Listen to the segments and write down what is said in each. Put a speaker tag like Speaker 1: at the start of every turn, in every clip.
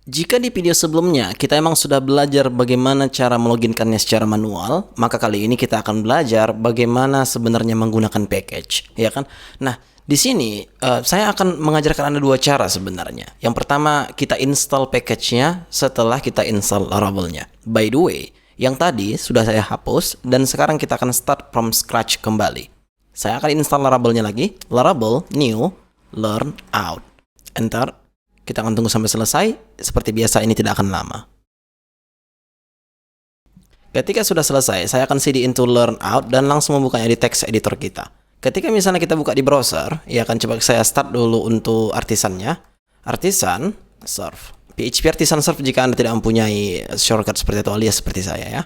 Speaker 1: Jika di video sebelumnya kita emang sudah belajar bagaimana cara meloginkannya secara manual, maka kali ini kita akan belajar bagaimana sebenarnya menggunakan package, ya kan? Nah, di sini saya akan mengajarkan Anda dua cara sebenarnya. Yang pertama, kita install package-nya setelah kita install Laravel-nya. By the way, yang tadi sudah saya hapus dan sekarang kita akan start from scratch kembali. Saya akan install Laravel-nya lagi. Laravel, new, learn, out. Enter. Kita akan tunggu sampai selesai. Seperti biasa, ini tidak akan lama. Ketika sudah selesai, saya akan cd into learn out dan langsung membukanya di text editor kita. Ketika misalnya kita buka di browser, ya akan coba saya start dulu untuk artisannya. Artisan serve. PHP artisan serve jika Anda tidak mempunyai shortcut seperti itu alias seperti saya ya.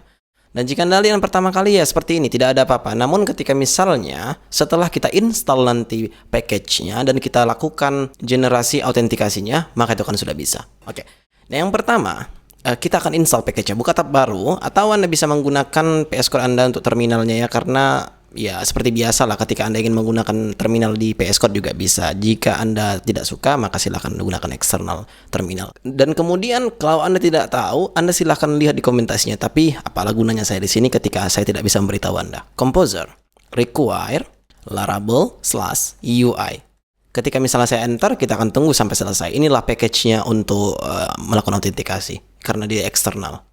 Speaker 1: Dan jika Anda lihat pertama kali ya seperti ini, tidak ada apa-apa. Namun ketika misalnya setelah kita install nanti package-nya dan kita lakukan generasi autentikasinya, maka itu kan sudah bisa. Oke. Nah, yang pertama, kita akan install package-nya. Buka tab baru atau Anda bisa menggunakan VS Code Anda untuk terminalnya ya, karena ya seperti biasa lah ketika Anda ingin menggunakan terminal di VS Code juga bisa. Jika Anda tidak suka, maka silakan menggunakan external terminal. Dan kemudian kalau Anda tidak tahu, Anda silakan lihat di komentasinya. Tapi apalah gunanya saya di sini ketika saya tidak bisa memberitahu Anda. Composer require Laravel/UI. Ketika misalnya saya enter, kita akan tunggu sampai selesai. Inilah package-nya untuk melakukan autentikasi karena dia eksternal.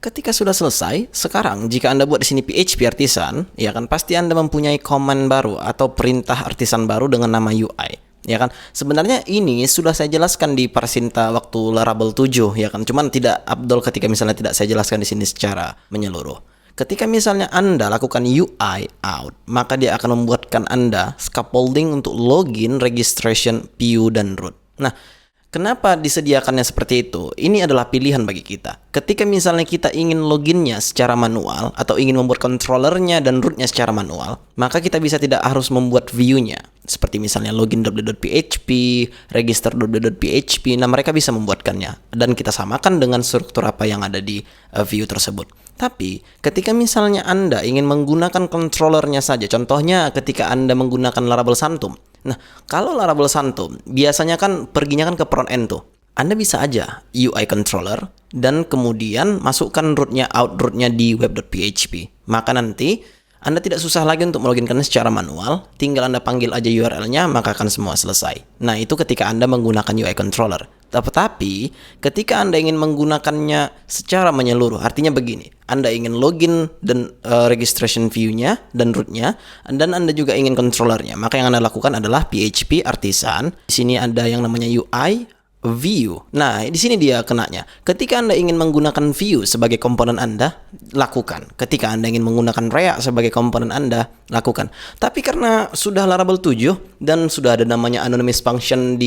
Speaker 1: Ketika sudah selesai, sekarang jika Anda buat di sini PHP artisan, ya kan pasti Anda mempunyai command baru atau perintah artisan baru dengan nama UI. Ya kan? Sebenarnya ini sudah saya jelaskan di Parsinta waktu Laravel 7, ya kan? Cuman tidak afdol ketika misalnya tidak saya jelaskan di sini secara menyeluruh. Ketika misalnya Anda lakukan UI out, maka dia akan membuatkan Anda scaffolding untuk login, registration, view, dan root. Nah, kenapa disediakannya seperti itu? Ini adalah pilihan bagi kita. Ketika misalnya kita ingin loginnya secara manual atau ingin membuat controllernya dan rootnya secara manual, maka kita bisa tidak harus membuat view-nya. Seperti misalnya login www.php, register www.php. Nah, mereka bisa membuatkannya. Dan kita samakan dengan struktur apa yang ada di view tersebut. Tapi, ketika misalnya Anda ingin menggunakan controllernya saja, contohnya ketika Anda menggunakan Laravel Santum. Nah, kalau Laravel Santum, biasanya kan perginya kan ke front end tuh. Anda bisa aja UI controller dan kemudian masukkan rootnya, out rootnya di web.php. Maka nanti Anda tidak susah lagi untuk meloginkannya secara manual. Tinggal Anda panggil aja URL-nya, maka akan semua selesai. Nah, itu ketika Anda menggunakan UI controller. Tetapi, ketika Anda ingin menggunakannya secara menyeluruh, artinya begini. Anda ingin login dan registration view-nya dan root-nya, dan Anda juga ingin controllernya. Maka yang Anda lakukan adalah PHP artisan. Di sini ada yang namanya UI view. Nah, di sini dia kenanya. Ketika Anda ingin menggunakan view sebagai komponen Anda, lakukan. Ketika Anda ingin menggunakan React sebagai komponen Anda, lakukan. Tapi karena sudah Laravel 7 dan sudah ada namanya anonymous function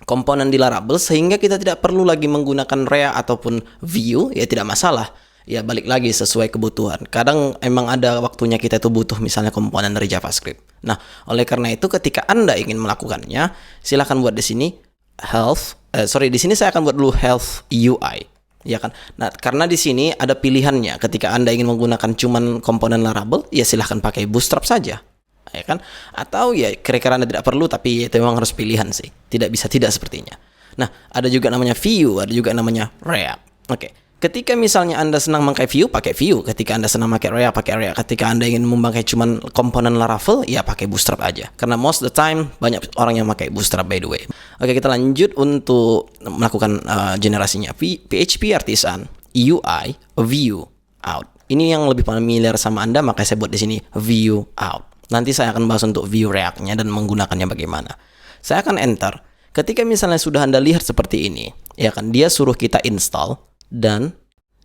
Speaker 1: komponen di Laravel, sehingga kita tidak perlu lagi menggunakan React ataupun view, ya tidak masalah. Ya balik lagi sesuai kebutuhan. Kadang emang ada waktunya kita itu butuh misalnya komponen dari JavaScript. Nah, oleh karena itu ketika Anda ingin melakukannya, silakan buat di sini di sini saya akan buat dulu health UI. Ya kan? Nah, karena di sini ada pilihannya. Ketika Anda ingin menggunakan cuman komponen Laravel, ya silahkan pakai Bootstrap saja. Ya kan? Atau ya kira-kira Anda tidak perlu, tapi itu memang harus pilihan sih. Tidak bisa tidak sepertinya. Nah, ada juga namanya view, ada juga namanya React. Oke. Ketika misalnya Anda senang memakai view, pakai view. Ketika Anda senang memakai React, pakai React. Ketika Anda ingin memakai cuman komponen Laravel, ya pakai Bootstrap aja. Karena most of the time banyak orang yang pakai Bootstrap by the way. Oke, kita lanjut untuk melakukan generasinya. PHP artisan, UI, view, out. Ini yang lebih familiar sama Anda, maka saya buat di sini view out. Nanti saya akan bahas untuk view React-nya dan menggunakannya bagaimana. Saya akan enter. Ketika misalnya sudah Anda lihat seperti ini, ya kan, dia suruh kita install dan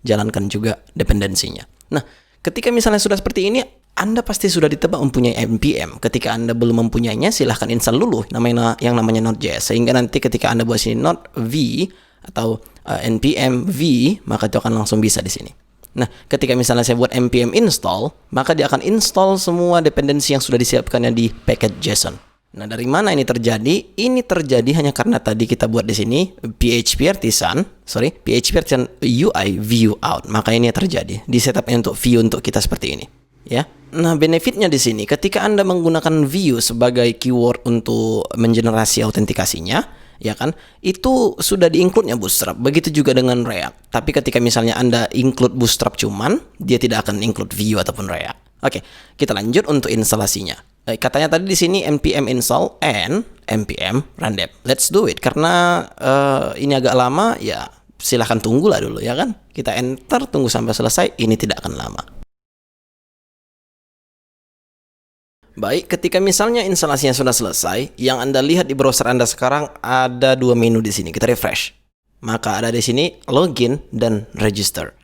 Speaker 1: jalankan juga dependensinya. Nah, ketika misalnya sudah seperti ini, Anda pasti sudah ditebak mempunyai npm. Ketika Anda belum mempunyainya, silahkan install dulu yang namanya Node.js. Sehingga nanti ketika Anda buat sini Node v atau npm v, maka itu akan langsung bisa di sini. Nah, ketika misalnya saya buat npm install, maka dia akan install semua dependensi yang sudah disiapkannya di package JSON. Nah, dari mana ini terjadi? Ini terjadi hanya karena tadi kita buat di sini PHP artisan UI view out. Maka ini terjadi. Di setupnya untuk view untuk kita seperti ini. ya. Nah, benefitnya di sini ketika Anda menggunakan view sebagai keyword untuk mengenerasi autentikasinya, ya kan? Itu sudah di-include-nya Bootstrap. Begitu juga dengan React. Tapi ketika misalnya Anda include Bootstrap cuman, dia tidak akan include view ataupun React. Oke, kita lanjut untuk instalasinya. Katanya tadi di sini npm install and npm run dev. Let's do it. Karena ini agak lama, ya silahkan tunggulah dulu, ya kan? Kita enter, tunggu sampai selesai. Ini tidak akan lama. Baik, ketika misalnya instalasinya sudah selesai, yang Anda lihat di browser Anda sekarang ada dua menu di sini. Kita refresh. Maka ada di sini login dan register.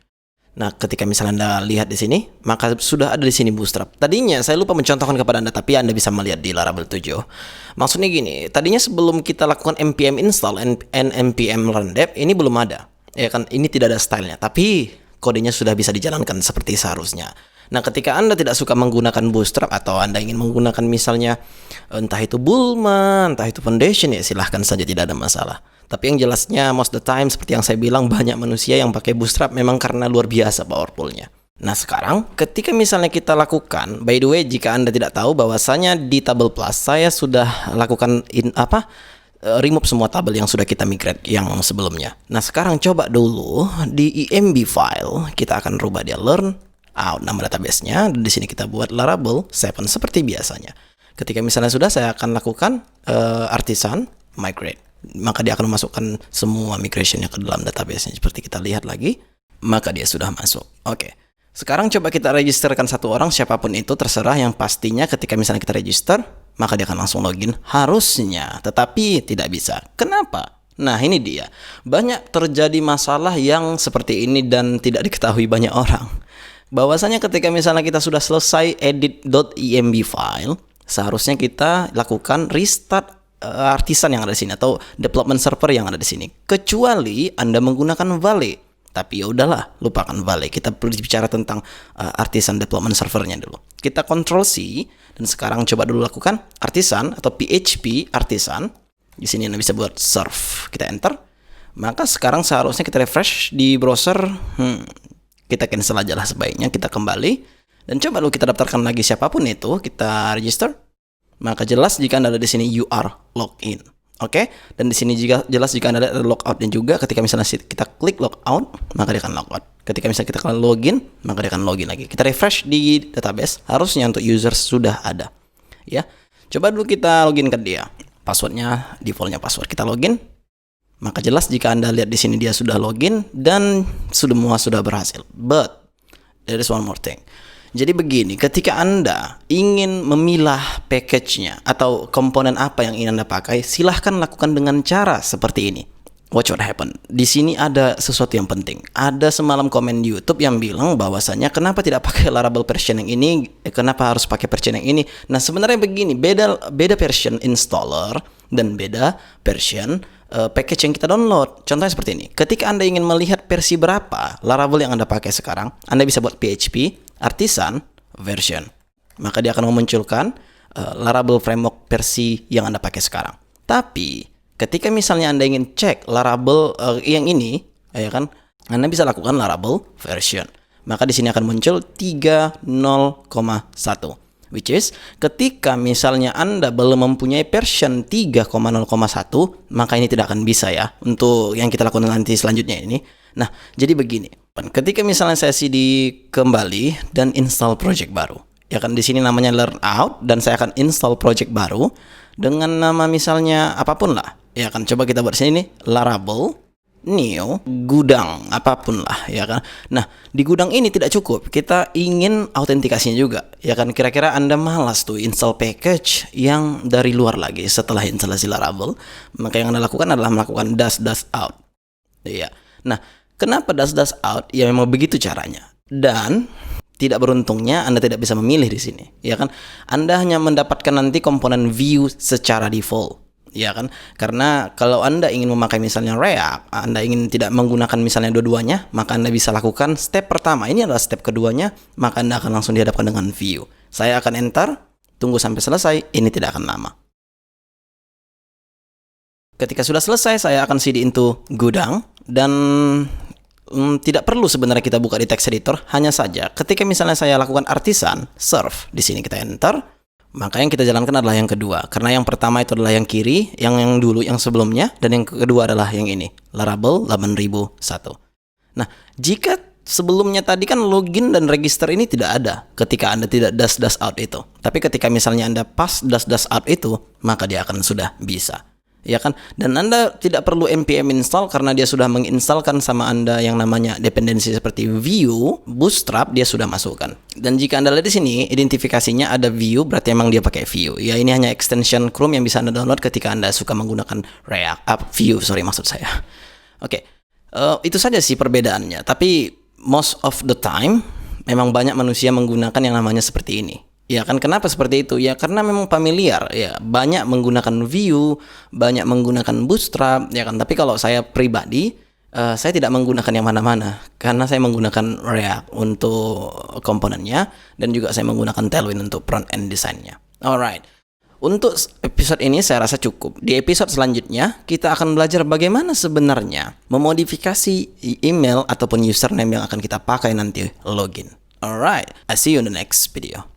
Speaker 1: Nah, ketika misalnya Anda lihat di sini, maka sudah ada di sini Bootstrap. Tadinya saya lupa mencontohkan kepada Anda, tapi Anda bisa melihat di Laravel 7. Maksudnya gini, tadinya sebelum kita lakukan npm install and npm run dev, ini belum ada. Ya kan, ini tidak ada stylenya, tapi kodenya sudah bisa dijalankan seperti seharusnya. Nah, ketika Anda tidak suka menggunakan Bootstrap atau Anda ingin menggunakan misalnya entah itu Bulma, entah itu Foundation, ya silahkan saja, tidak ada masalah. Tapi yang jelasnya most the time seperti yang saya bilang, banyak manusia yang pakai Bootstrap memang karena luar biasa powerful-nya. Nah, sekarang ketika misalnya kita lakukan, by the way, jika Anda tidak tahu bahwasanya di Table Plus saya sudah lakukan remove semua tabel yang sudah kita migrate yang sebelumnya. Nah, sekarang coba dulu di emb file kita akan rubah dia learn out nama database-nya. Di sini kita buat Laravel 7 seperti biasanya. Ketika misalnya sudah, saya akan lakukan artisan migrate. Maka dia akan memasukkan semua migration-nya ke dalam database-nya. Seperti kita lihat lagi, maka dia sudah masuk. Oke. Sekarang coba kita registerkan satu orang, siapapun itu terserah, yang pastinya ketika misalnya kita register, maka dia akan langsung login harusnya, tetapi tidak bisa. Kenapa? Nah, ini dia. Banyak terjadi masalah yang seperti ini dan tidak diketahui banyak orang. Bahwasanya ketika misalnya kita sudah selesai edit.emb file, seharusnya kita lakukan restart artisan yang ada di sini atau development server yang ada di sini. Kecuali Anda menggunakan Valet. Tapi ya udahlah, lupakan Valet. Kita perlu bicara tentang artisan development servernya dulu. Kita Ctrl C dan sekarang coba dulu lakukan artisan atau PHP artisan. Di sini Anda bisa buat serve. Kita enter. Maka sekarang seharusnya kita refresh di browser. Kita cancel aja lah sebaiknya, kita kembali dan coba dulu kita daftarkan lagi siapapun itu, kita register. Maka jelas jika Anda ada di sini you are logged in. Oke? Dan di sini juga jelas jika Anda ada logout-nya juga, ketika misalnya kita klik logout, maka dia akan logout. Ketika misalnya kita klik login, maka dia akan login lagi. Kita refresh di database, harusnya untuk user sudah ada. Ya. Coba dulu kita login ke dia. Passwordnya defaultnya password. Kita login. Maka jelas jika Anda lihat di sini dia sudah login dan semua sudah berhasil. But there is one more thing. Jadi begini, ketika Anda ingin memilah package-nya atau komponen apa yang ingin Anda pakai, silahkan lakukan dengan cara seperti ini. Watch what happen. Di sini ada sesuatu yang penting. Ada semalam komen di YouTube yang bilang bahwasanya kenapa tidak pakai Laravel version yang ini, kenapa harus pakai version yang ini. Nah, sebenarnya begini, beda version installer dan beda version package yang kita download. Contohnya seperti ini. Ketika Anda ingin melihat versi berapa Laravel yang Anda pakai sekarang, Anda bisa buat PHP artisan version. Maka dia akan memunculkan Laravel framework versi yang Anda pakai sekarang. Tapi ketika misalnya Anda ingin cek Laravel yang ini, ya kan, Anda bisa lakukan Laravel version. Maka di sini akan muncul 3.0.1. Which is, ketika misalnya Anda belum mempunyai version 3.0.1, maka ini tidak akan bisa ya, untuk yang kita lakukan nanti selanjutnya ini. Nah, jadi begini. Ketika misalnya saya cd kembali dan install project baru. Ya kan, di sini namanya learn out, dan saya akan install project baru dengan nama misalnya apapun lah. Ya kan, coba kita buat sini nih, Laravel new gudang apapun lah, ya kan. Nah, di gudang ini tidak cukup, kita ingin autentikasinya juga, ya kan. Kira-kira Anda malas tuh install package yang dari luar lagi setelah instalasi Laravel, maka yang Anda lakukan adalah melakukan dash out. Iya. Nah, kenapa dash out? Ya memang begitu caranya. Dan tidak beruntungnya Anda tidak bisa memilih di sini, ya kan. Anda hanya mendapatkan nanti komponen view secara default. Ya kan, karena kalau Anda ingin memakai misalnya React, Anda ingin tidak menggunakan misalnya dua-duanya, maka Anda bisa lakukan step pertama. Ini adalah step keduanya, maka Anda akan langsung dihadapkan dengan view. Saya akan enter, tunggu sampai selesai, ini tidak akan lama. Ketika sudah selesai, saya akan cd into gudang, dan tidak perlu sebenarnya kita buka di text editor. Hanya saja ketika misalnya saya lakukan artisan serve, di sini kita enter, maka yang kita jalankan adalah yang kedua. Karena yang pertama itu adalah yang kiri, yang dulu, yang sebelumnya, dan yang kedua adalah yang ini, Laravel 8001. Nah, jika sebelumnya tadi kan login dan register ini tidak ada ketika Anda tidak dash out itu. Tapi ketika misalnya Anda pas dash out itu, maka dia akan sudah bisa. Ya kan? Dan Anda tidak perlu npm install karena dia sudah menginstalkan sama Anda yang namanya dependensi seperti Vue, Bootstrap, dia sudah masukkan. Dan jika Anda lihat di sini, identifikasinya ada Vue, berarti emang dia pakai Vue. Ya, ini hanya extension Chrome yang bisa Anda download ketika Anda suka menggunakan Vue, maksud saya. Oke. Itu saja sih perbedaannya. Tapi most of the time memang banyak manusia menggunakan yang namanya seperti ini. Ya kan, kenapa seperti itu? Ya karena memang familiar, ya banyak menggunakan Vue, banyak menggunakan Bootstrap, ya kan. Tapi kalau saya pribadi, saya tidak menggunakan yang mana-mana karena saya menggunakan React untuk komponennya dan juga saya menggunakan Tailwind untuk front end desainnya. Alright. Untuk episode ini saya rasa cukup. Di episode selanjutnya kita akan belajar bagaimana sebenarnya memodifikasi email ataupun username yang akan kita pakai nanti login. Alright, I see you in the next video.